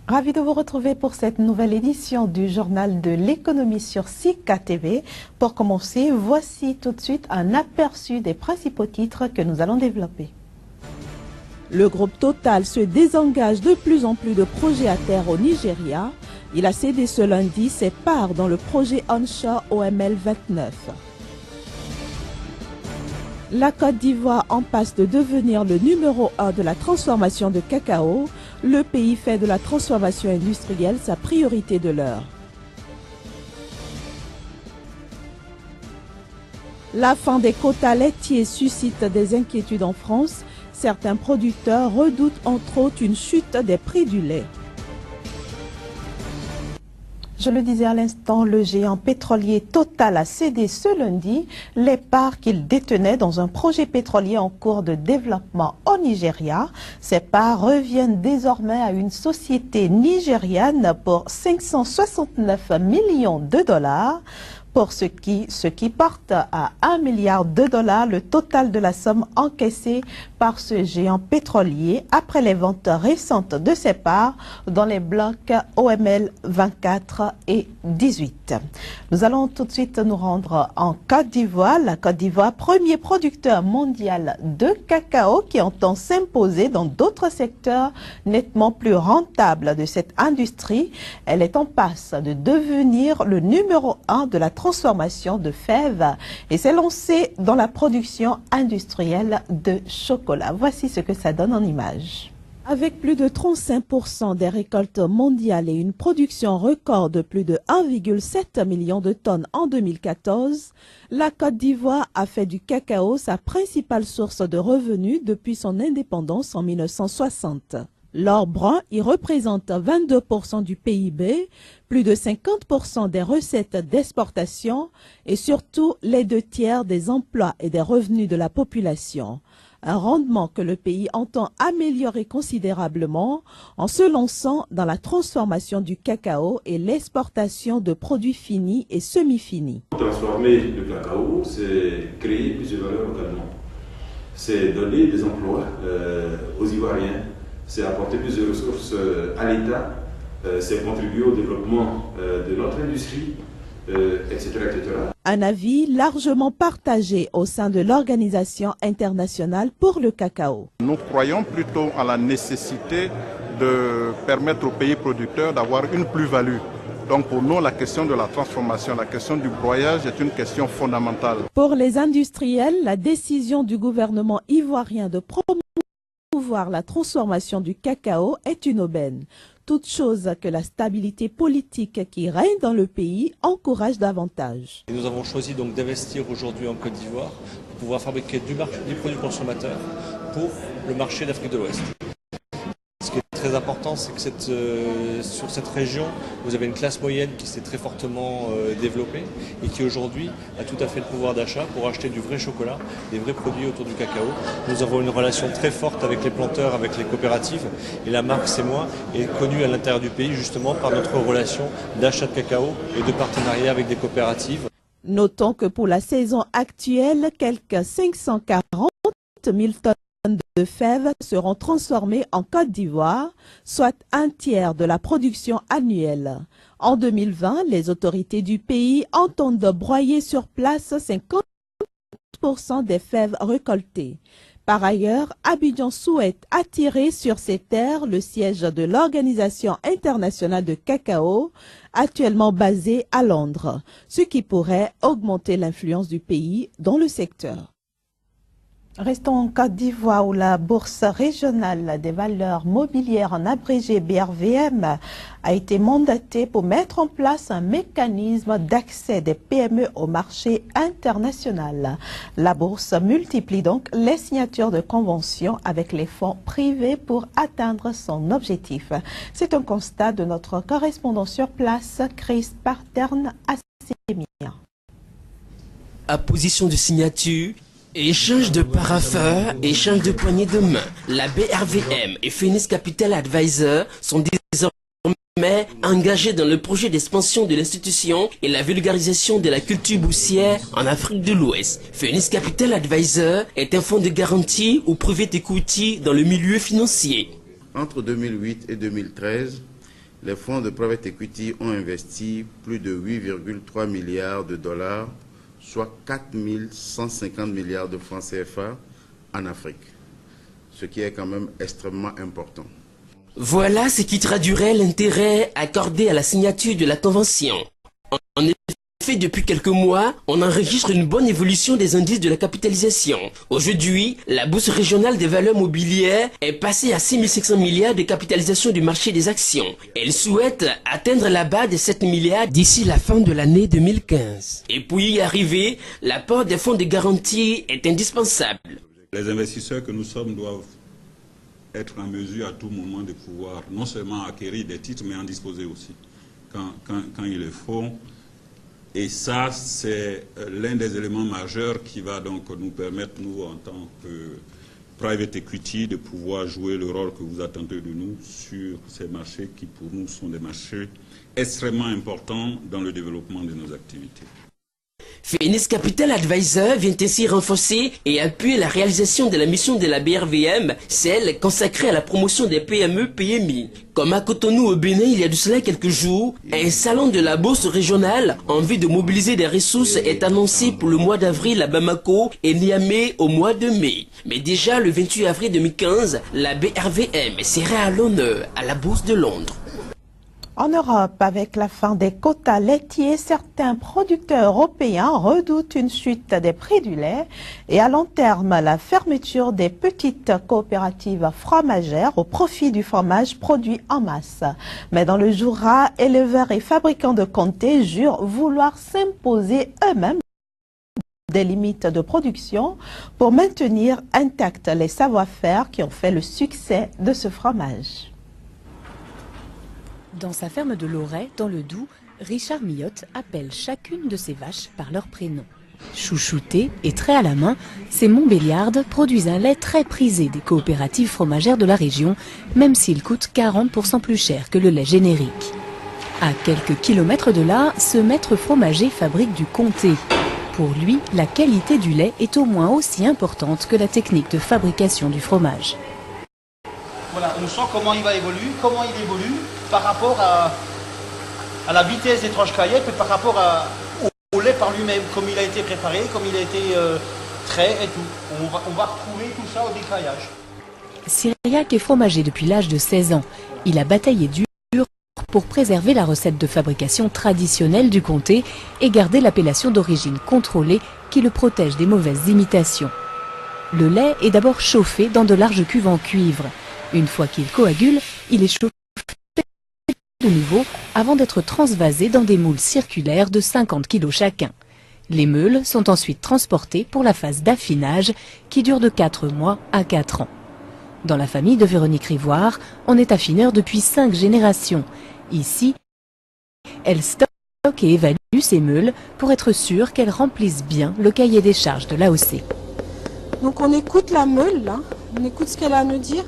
Ravi de vous retrouver pour cette nouvelle édition du journal de l'économie sur Sika TV. Pour commencer, voici tout de suite un aperçu des principaux titres que nous allons développer. Le groupe Total se désengage de plus en plus de projets à terre au Nigeria. Il a cédé ce lundi ses parts dans le projet onshore OML 29. La Côte d'Ivoire en passe de devenir le numéro 1 de la transformation de cacao. Le pays fait de la transformation industrielle sa priorité de l'heure. La fin des quotas laitiers suscite des inquiétudes en France. Certains producteurs redoutent entre autres une chute des prix du lait. Je le disais à l'instant, le géant pétrolier Total a cédé ce lundi les parts qu'il détenait dans un projet pétrolier en cours de développement au Nigeria. Ces parts reviennent désormais à une société nigériane pour 569 millions de dollars. Pour ce qui porte à 1 milliard de dollars le total de la somme encaissée par ce géant pétrolier après les ventes récentes de ses parts dans les blocs OML 24 et 18. Nous allons tout de suite nous rendre en Côte d'Ivoire. La Côte d'Ivoire, premier producteur mondial de cacao qui entend s'imposer dans d'autres secteurs nettement plus rentables de cette industrie. Elle est en passe de devenir le numéro 1 de la transformation de fèves et s'est lancée dans la production industrielle de chocolat. Voici ce que ça donne en images. Avec plus de 35% des récoltes mondiales et une production record de plus de 1,7 million de tonnes en 2014, la Côte d'Ivoire a fait du cacao sa principale source de revenus depuis son indépendance en 1960. L'or brun y représente 22% du PIB, plus de 50% des recettes d'exportation et surtout les 2/3 des emplois et des revenus de la population. Un rendement que le pays entend améliorer considérablement en se lançant dans la transformation du cacao et l'exportation de produits finis et semi-finis. Transformer le cacao, c'est créer plus de valeur localement. C'est donner des emplois aux Ivoiriens. C'est apporter plus de ressources à l'État, c'est contribuer au développement de notre industrie, etc., etc. Un avis largement partagé au sein de l'Organisation internationale pour le cacao. Nous croyons plutôt à la nécessité de permettre aux pays producteurs d'avoir une plus-value. Donc pour nous, la question de la transformation, la question du broyage est une question fondamentale. Pour les industriels, la décision du gouvernement ivoirien de promouvoir la transformation du cacao est une aubaine. Toute chose que la stabilité politique qui règne dans le pays encourage davantage. Et nous avons choisi donc d'investir aujourd'hui en Côte d'Ivoire pour pouvoir fabriquer du produit consommateur pour le marché d'Afrique de l'Ouest. Ce qui est très important, c'est que sur cette région, vous avez une classe moyenne qui s'est très fortement développée et qui aujourd'hui a tout à fait le pouvoir d'achat pour acheter du vrai chocolat, des vrais produits autour du cacao. Nous avons une relation très forte avec les planteurs, avec les coopératives et la marque C'est Moi est connue à l'intérieur du pays justement par notre relation d'achat de cacao et de partenariat avec des coopératives. Notons que pour la saison actuelle, quelques 540 000 tonnes de fèves seront transformées en Côte d'Ivoire, soit 1/3 de la production annuelle. En 2020, les autorités du pays entendent broyer sur place 50% des fèves récoltées. Par ailleurs, Abidjan souhaite attirer sur ses terres le siège de l'Organisation internationale de cacao, actuellement basée à Londres, ce qui pourrait augmenter l'influence du pays dans le secteur. Restons en Côte d'Ivoire où la bourse régionale des valeurs mobilières en abrégé BRVM a été mandatée pour mettre en place un mécanisme d'accès des PME au marché international. La bourse multiplie donc les signatures de conventions avec les fonds privés pour atteindre son objectif. C'est un constat de notre correspondant sur place, Chris Parterne Assemia. À position de signature, échange de parapheurs, échange de poignées de main. La BRVM et Phoenix Capital Advisor sont désormais engagés dans le projet d'expansion de l'institution et la vulgarisation de la culture boursière en Afrique de l'Ouest. Phoenix Capital Advisor est un fonds de garantie ou private equity dans le milieu financier. Entre 2008 et 2013, les fonds de private equity ont investi plus de 8,3 milliards de dollars, soit 4 150 milliards de francs CFA en Afrique, ce qui est quand même extrêmement important. Voilà ce qui traduirait l'intérêt accordé à la signature de la Convention. En effet, depuis quelques mois, on enregistre une bonne évolution des indices de la capitalisation. Aujourd'hui, la Bourse régionale des valeurs mobilières est passée à 6 500 milliards de capitalisation du marché des actions. Elle souhaite atteindre la barre des 7 milliards d'ici la fin de l'année 2015. Et pour y arriver, l'apport des fonds de garantie est indispensable. Les investisseurs que nous sommes doivent être en mesure à tout moment de pouvoir non seulement acquérir des titres, mais en disposer aussi, quand il le faut. Et ça, c'est l'un des éléments majeurs qui va donc nous permettre, nous, en tant que private equity, de pouvoir jouer le rôle que vous attendez de nous sur ces marchés qui, pour nous, sont des marchés extrêmement importants dans le développement de nos activités. Phoenix Capital Advisor vient ainsi renforcer et appuyer la réalisation de la mission de la BRVM, celle consacrée à la promotion des PME-PMI. Comme à Cotonou au Bénin il y a de cela quelques jours, un salon de la bourse régionale en vue de mobiliser des ressources est annoncé pour le mois d'avril à Bamako et Niamey au mois de mai. Mais déjà le 28 avril 2015, la BRVM sera à l'honneur à la bourse de Londres. En Europe, avec la fin des quotas laitiers, certains producteurs européens redoutent une chute des prix du lait et à long terme la fermeture des petites coopératives fromagères au profit du fromage produit en masse. Mais dans le Jura, éleveurs et fabricants de comté jurent vouloir s'imposer eux-mêmes des limites de production pour maintenir intacts les savoir-faire qui ont fait le succès de ce fromage. Dans sa ferme de Loret, dans le Doubs, Richard Millotte appelle chacune de ses vaches par leur prénom. Chouchoutées et très à la main, ces Montbéliardes produisent un lait très prisé des coopératives fromagères de la région, même s'il coûte 40% plus cher que le lait générique. À quelques kilomètres de là, ce maître fromager fabrique du comté. Pour lui, la qualité du lait est au moins aussi importante que la technique de fabrication du fromage. Voilà, on sent comment il va évoluer, comment il évolue par rapport à la vitesse des tranches caillaient et par rapport au lait par lui-même, comme il a été préparé, comme il a été trait et tout. On va retrouver tout ça au décaillage. Cyriac est fromager depuis l'âge de 16 ans. Il a bataillé dur pour préserver la recette de fabrication traditionnelle du comté et garder l'appellation d'origine contrôlée qui le protège des mauvaises imitations. Le lait est d'abord chauffé dans de larges cuves en cuivre. Une fois qu'il coagule, il est chauffé de nouveau avant d'être transvasé dans des moules circulaires de 50 kg chacun. Les meules sont ensuite transportées pour la phase d'affinage qui dure de 4 mois à 4 ans. Dans la famille de Véronique Rivoire, on est affineur depuis 5 générations. Ici, elle stocke et évalue ses meules pour être sûre qu'elles remplissent bien le cahier des charges de l'AOC. Donc on écoute la meule, là. On écoute ce qu'elle a à nous dire.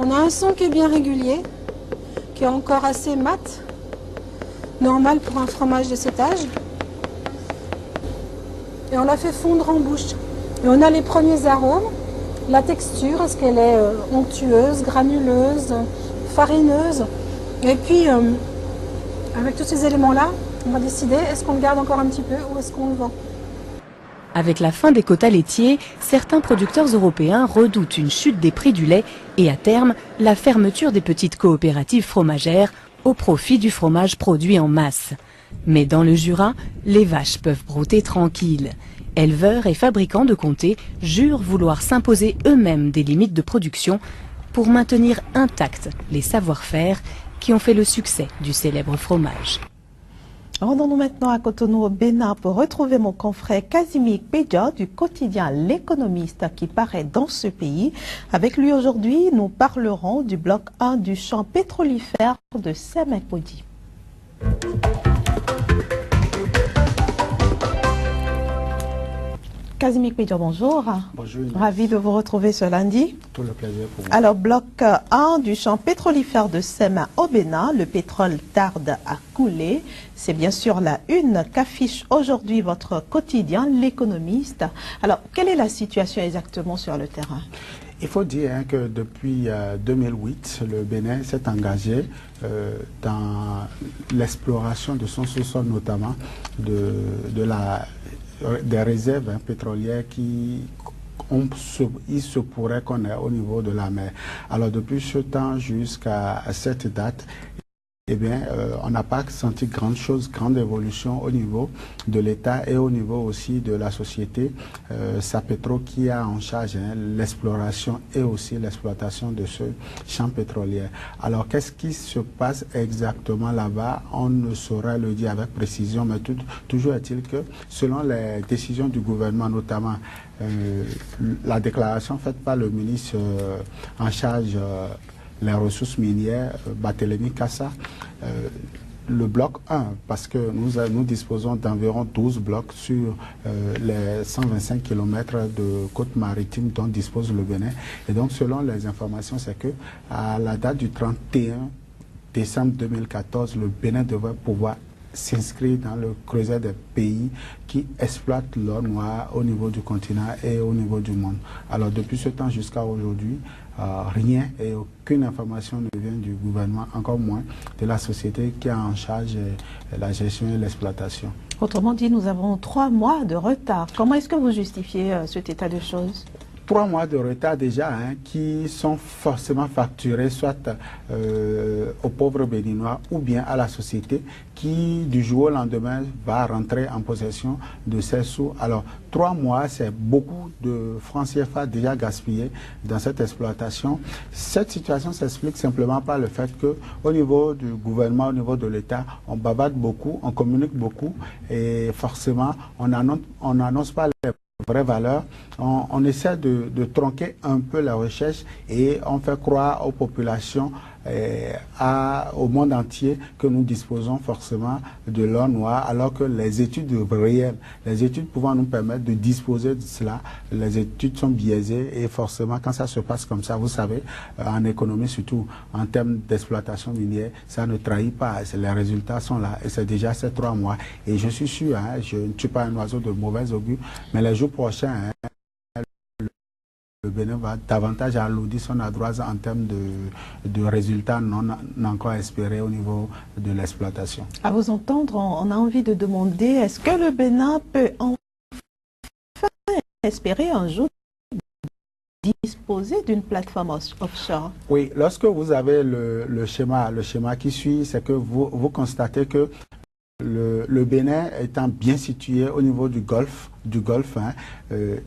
On a un son qui est bien régulier, qui est encore assez mat, normal pour un fromage de cet âge. Et on la fait fondre en bouche. Et on a les premiers arômes, la texture, est-ce qu'elle est onctueuse, granuleuse, farineuse. Et puis, avec tous ces éléments-là, on va décider est-ce qu'on le garde encore un petit peu ou est-ce qu'on le vend. Avec la fin des quotas laitiers, certains producteurs européens redoutent une chute des prix du lait et à terme, la fermeture des petites coopératives fromagères au profit du fromage produit en masse. Mais dans le Jura, les vaches peuvent brouter tranquilles. Éleveurs et fabricants de comté jurent vouloir s'imposer eux-mêmes des limites de production pour maintenir intacts les savoir-faire qui ont fait le succès du célèbre fromage. Rendons-nous maintenant à Cotonou au Bénin pour retrouver mon confrère Casimir Pédia du quotidien L'Économiste qui paraît dans ce pays. Avec lui aujourd'hui, nous parlerons du bloc 1 du champ pétrolifère de Sémekodi. Casimir Pédia, bonjour. Bonjour. Ravi de vous retrouver ce lundi. Tout le plaisir pour vous. Alors, bloc 1 du champ pétrolifère de Séma au Bénin, le pétrole tarde à couler. C'est bien sûr la une qu'affiche aujourd'hui votre quotidien, L'Économiste. Alors, quelle est la situation exactement sur le terrain? Il faut dire que depuis 2008, le Bénin s'est engagé dans l'exploration de son sous-sol, notamment des réserves pétrolières il se pourrait qu'on ait au niveau de la mer. Alors depuis ce temps jusqu'à cette date, eh bien, on n'a pas senti grande évolution au niveau de l'État et au niveau aussi de la société Sapetro qui a en charge l'exploration et aussi l'exploitation de ce champ pétrolier. Alors, qu'est-ce qui se passe exactement là-bas? On ne saurait le dire avec précision, mais toujours est-il que selon les décisions du gouvernement, notamment la déclaration faite par le ministre en charge les ressources minières, Barthélémy Cassa, le bloc 1, parce que nous disposons d'environ 12 blocs sur les 125 km de côte maritime dont dispose le Bénin. Et donc, selon les informations, c'est que à la date du 31 décembre 2014, le Bénin devrait pouvoir s'inscrire dans le creuset des pays qui exploitent l'or noir au niveau du continent et au niveau du monde. Alors depuis ce temps jusqu'à aujourd'hui, rien et aucune information ne vient du gouvernement, encore moins de la société qui a en charge la gestion et l'exploitation. Autrement dit, nous avons 3 mois de retard. Comment est-ce que vous justifiez cet état de choses? 3 mois de retard déjà qui sont forcément facturés soit aux pauvres béninois ou bien à la société qui du jour au lendemain va rentrer en possession de ces sous. Alors 3 mois, c'est beaucoup de francs CFA déjà gaspillés dans cette exploitation. Cette situation s'explique simplement par le fait que au niveau du gouvernement, au niveau de l'État, on bavarde beaucoup, on communique beaucoup et forcément on n'annonce pas les vraies valeurs. On essaie de tronquer un peu la recherche et on fait croire aux populations, au monde entier que nous disposons forcément de l'or noir, alors que les études réelles, les études pouvant nous permettre de disposer de cela, les études sont biaisées et forcément quand ça se passe comme ça, vous savez, en économie surtout en termes d'exploitation minière, ça ne trahit pas, les résultats sont là et c'est déjà ces 3 mois et je suis sûr, je ne suis pas un oiseau de mauvais augure, mais les jours prochains, le Bénin va davantage alourdir son adroise en termes de résultats non encore espérés au niveau de l'exploitation. À vous entendre, on a envie de demander, est-ce que le Bénin peut enfin espérer un jour disposer d'une plateforme offshore? Oui, lorsque vous avez le schéma qui suit, c'est que vous constatez que le Bénin étant bien situé au niveau du Golfe,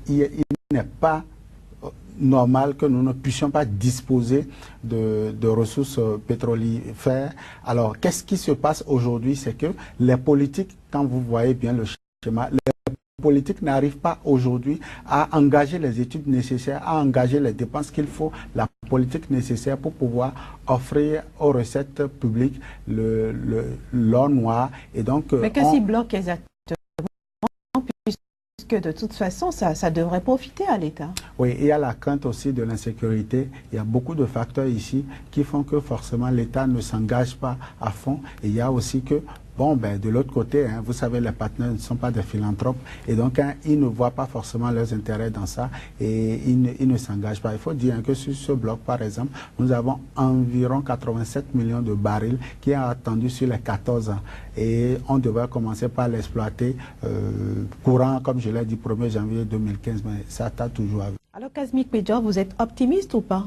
il n'est pas normal que nous ne puissions pas disposer de ressources pétrolifères. Alors, qu'est-ce qui se passe aujourd'hui? C'est que les politiques, quand vous voyez bien le schéma, les politiques n'arrivent pas aujourd'hui à engager les études nécessaires, à engager les dépenses qu'il faut, la politique nécessaire pour pouvoir offrir aux recettes publiques l'or noir. Et donc, mais qu'est-ce qui bloque exactement? Que de toute façon, ça devrait profiter à l'État. Oui, il y a la crainte aussi de l'insécurité. Il y a beaucoup de facteurs ici qui font que forcément l'État ne s'engage pas à fond. Et il y a aussi que, bon, de l'autre côté, vous savez, les partenaires ne sont pas des philanthropes et donc ils ne voient pas forcément leurs intérêts dans ça et ils ne s'engagent pas. Il faut dire que sur ce bloc, par exemple, nous avons environ 87 millions de barils qui ont attendu sur les 14 ans et on devrait commencer par l'exploiter courant, comme je l'ai dit, 1er janvier 2015, mais ça tarde toujours à venir. Alors, Kazmik Pédior, vous êtes optimiste ou pas?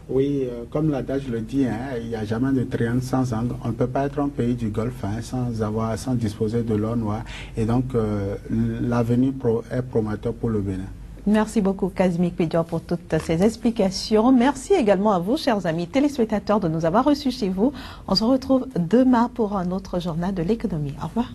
Oui, comme l'adage le dit, il n'y a jamais de triangle sans angle. On ne peut pas être un pays du Golfe sans disposer de l'or noir. Et donc, l'avenir est prometteur pour le Bénin. Merci beaucoup, Kazmik Pédior, pour toutes ces explications. Merci également à vous, chers amis téléspectateurs, de nous avoir reçus chez vous. On se retrouve demain pour un autre journal de l'économie. Au revoir.